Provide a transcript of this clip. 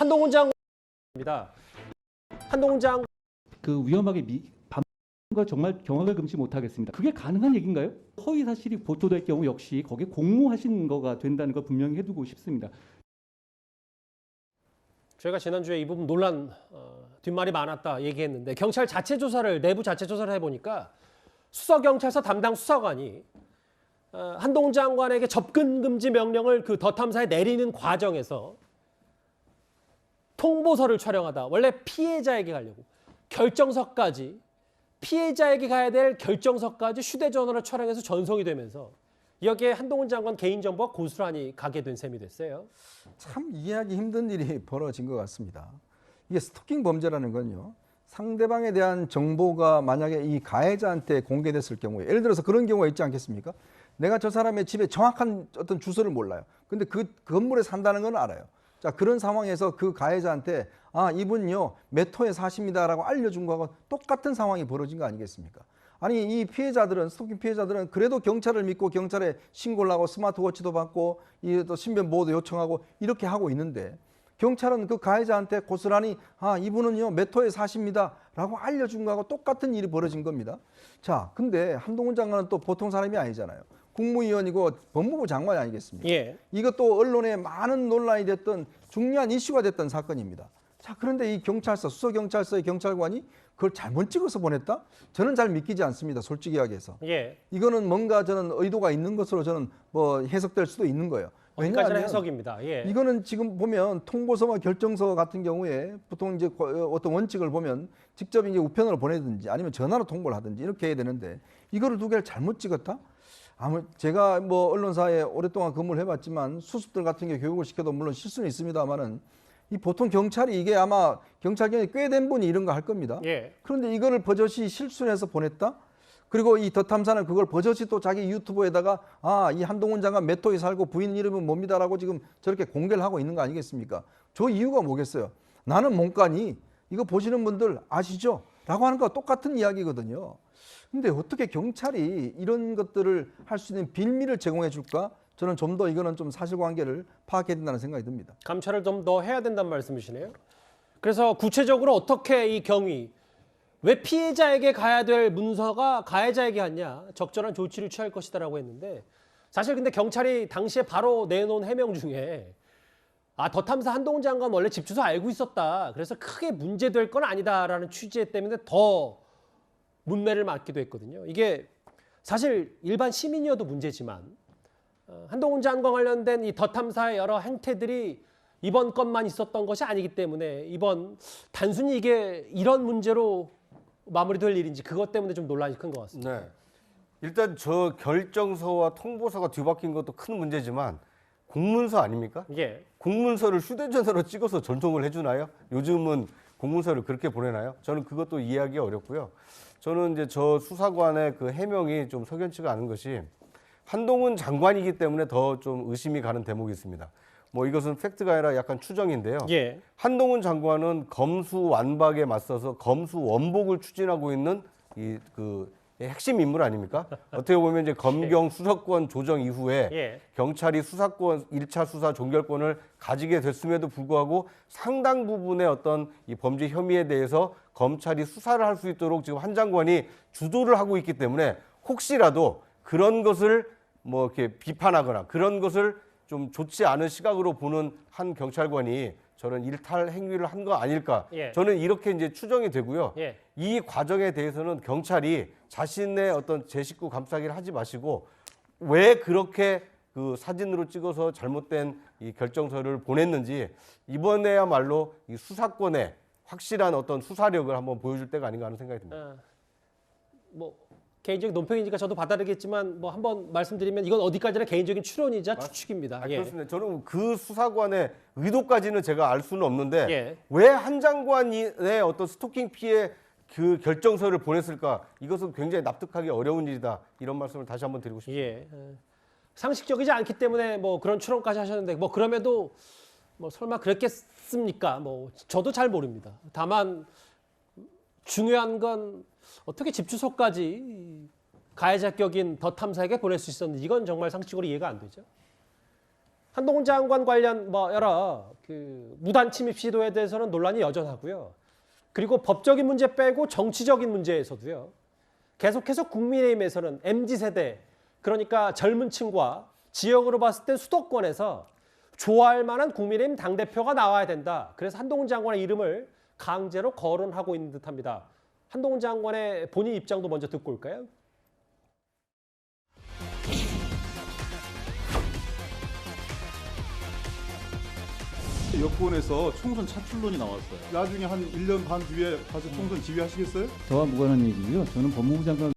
한동훈 장관입니다. 한동훈 장 그 위험하게 밤과 정말 경악을 금치 못하겠습니다. 그게 가능한 얘기인가요? 허위 사실이 보도될 경우 역시 거기에 공모하신 거가 된다는 걸 분명히 해두고 싶습니다. 저희가 지난주에 이 부분 논란 뒷말이 많았다 얘기했는데 경찰 자체 조사를 내부 자체 조사를 해보니까 수서경찰서 담당 수사관이 한동훈 장관에게 접근 금지 명령을 그 더 탐사에 내리는 과정에서 통보서를 촬영하다 원래 피해자에게 가려고 결정서까지 피해자에게 가야 될 결정서까지 휴대전화로 촬영해서 전송이 되면서 여기에 한동훈 장관 개인정보가 고스란히 가게 된 셈이 됐어요. 참 이해하기 힘든 일이 벌어진 것 같습니다. 이게 스토킹 범죄라는 건요. 상대방에 대한 정보가 만약에 이 가해자한테 공개됐을 경우에 예를 들어서 그런 경우가 있지 않겠습니까? 내가 저 사람의 집에 정확한 어떤 주소를 몰라요. 근데 그 건물에 산다는 건 알아요. 자, 그런 상황에서 그 가해자한테 이분요 몇 호에 사십니다라고 알려준 거하고 똑같은 상황이 벌어진 거 아니겠습니까? 아니 이 피해자들은 스토킹 피해자들은 그래도 경찰을 믿고 경찰에 신고를 하고 스마트워치도 받고 이 또 신변 보호도 요청하고 이렇게 하고 있는데 경찰은 그 가해자한테 고스란히 이분은요 몇 호에 사십니다라고 알려준 거하고 똑같은 일이 벌어진 겁니다. 자, 근데 한동훈 장관은 또 보통 사람이 아니잖아요. 국무위원이고 법무부 장관이 아니겠습니까? 예. 이것도 언론에 많은 논란이 됐던 중요한 이슈가 됐던 사건입니다. 자, 그런데 이 경찰서, 수서경찰서의 경찰관이 그걸 잘못 찍어서 보냈다? 저는 잘 믿기지 않습니다. 솔직히 이야기해서. 예. 이거는 뭔가 저는 의도가 있는 것으로 저는 뭐 해석될 수도 있는 거예요. 어디까지나 왜냐하면 해석입니다. 예. 이거는 지금 보면 통보서와 결정서 같은 경우에 보통 이제 어떤 원칙을 보면 직접 이제 우편으로 보내든지 아니면 전화로 통보를 하든지 이렇게 해야 되는데 이거를 두 개를 잘못 찍었다? 제가 뭐 언론사에 오랫동안 근무를 해봤지만 수습들 같은 게 교육을 시켜도 물론 실수는 있습니다만은 이 보통 경찰이 이게 아마 경찰경에 꽤 된 분이 이런 거 할 겁니다. 예. 그런데 이거를 버젓이 실수를 해서 보냈다? 그리고 이 더 탐사는 그걸 버젓이 또 자기 유튜브에다가 이 한동훈 장관 몇 호에 살고 부인 이름은 뭡니다라고 지금 저렇게 공개를 하고 있는 거 아니겠습니까? 저 이유가 뭐겠어요? 나는 몽간이 이거 보시는 분들 아시죠? 라고 하는 거와 똑같은 이야기거든요. 근데 어떻게 경찰이 이런 것들을 할 수 있는 빌미를 제공해 줄까? 저는 좀 더 이거는 좀 사실관계를 파악해야 된다는 생각이 듭니다. 감찰을 좀 더 해야 된다는 말씀이시네요. 그래서 구체적으로 어떻게 이 경위 왜 피해자에게 가야 될 문서가 가해자에게 갔냐 적절한 조치를 취할 것이다라고 했는데 사실 근데 경찰이 당시에 바로 내놓은 해명 중에 더 탐사 한동훈 장관 원래 집 주소 알고 있었다. 그래서 크게 문제될 건 아니다라는 취지 때문에 더 문매를 맞기도 했거든요. 이게 사실 일반 시민이어도 문제지만 한동훈 장관 관련된 이 더 탐사의 여러 행태들이 이번 건만 있었던 것이 아니기 때문에 이번 단순히 이게 이런 문제로 마무리될 일인지 그것 때문에 좀 논란이 큰 것 같습니다. 네. 일단 저 결정서와 통보서가 뒤바뀐 것도 큰 문제지만 공문서 아닙니까? 예. 공문서를 휴대전화로 찍어서 전송을 해주나요? 요즘은 공문서를 그렇게 보내나요? 저는 그것도 이해하기 어렵고요. 저는 이제 저 수사관의 그 해명이 좀 석연치가 않은 것이 한동훈 장관이기 때문에 더 좀 의심이 가는 대목이 있습니다. 뭐 이것은 팩트가 아니라 약간 추정인데요. 예. 한동훈 장관은 검수완박에 맞서서 검수원복을 추진하고 있는 그 핵심 인물 아닙니까? 어떻게 보면 이제 검경 수사권 조정 이후에 예. 경찰이 수사권 1차 수사 종결권을 가지게 됐음에도 불구하고 상당 부분의 어떤 이 범죄 혐의에 대해서 검찰이 수사를 할 수 있도록 지금 한 장관이 주도를 하고 있기 때문에 혹시라도 그런 것을 뭐 이렇게 비판하거나 그런 것을 좀 좋지 않은 시각으로 보는 한 경찰관이 저런 일탈 행위를 한 거 아닐까? 예. 저는 이렇게 이제 추정이 되고요. 예. 이 과정에 대해서는 경찰이 자신의 어떤 제 식구 감싸기를 하지 마시고 왜 그렇게 그 사진으로 찍어서 잘못된 이 결정서를 보냈는지 이번에야말로 이 수사권의 확실한 어떤 수사력을 한번 보여줄 때가 아닌가 하는 생각이 듭니다. 뭐 개인적인 논평이니까 저도 받아들이겠지만 뭐 한번 말씀드리면 이건 어디까지나 개인적인 추론이자 추측입니다. 예. 그렇습니다. 저는 그 수사관의 의도까지는 제가 알 수는 없는데 예. 왜 한 장관의 어떤 스토킹 피해 그 결정서를 보냈을까? 이것은 굉장히 납득하기 어려운 일이다. 이런 말씀을 다시 한번 드리고 싶습니다. 예. 상식적이지 않기 때문에 뭐 그런 추론까지 하셨는데 뭐 그럼에도 뭐 설마 그랬겠습니까? 뭐 저도 잘 모릅니다. 다만 중요한 건 어떻게 집 주소까지 가해자 격인 더 탐사에게 보낼 수 있었는지 이건 정말 상식적으로 이해가 안 되죠. 한동훈 장관 관련 뭐 여러 그 무단 침입 시도에 대해서는 논란이 여전하고요. 그리고 법적인 문제 빼고 정치적인 문제에서도요. 계속해서 국민의힘에서는 MZ세대, 그러니까 젊은 층과 지역으로 봤을 때 수도권에서 좋아할 만한 국민의힘 당대표가 나와야 된다. 그래서 한동훈 장관의 이름을 강제로 거론하고 있는 듯합니다. 한동훈 장관의 본인 입장도 먼저 듣고 올까요? 여권에서 총선 차출론이 나왔어요. 나중에 한 1년 반 뒤에 가서 총선 지휘하시겠어요? 저와 무관한 얘기고요. 저는 법무부 장관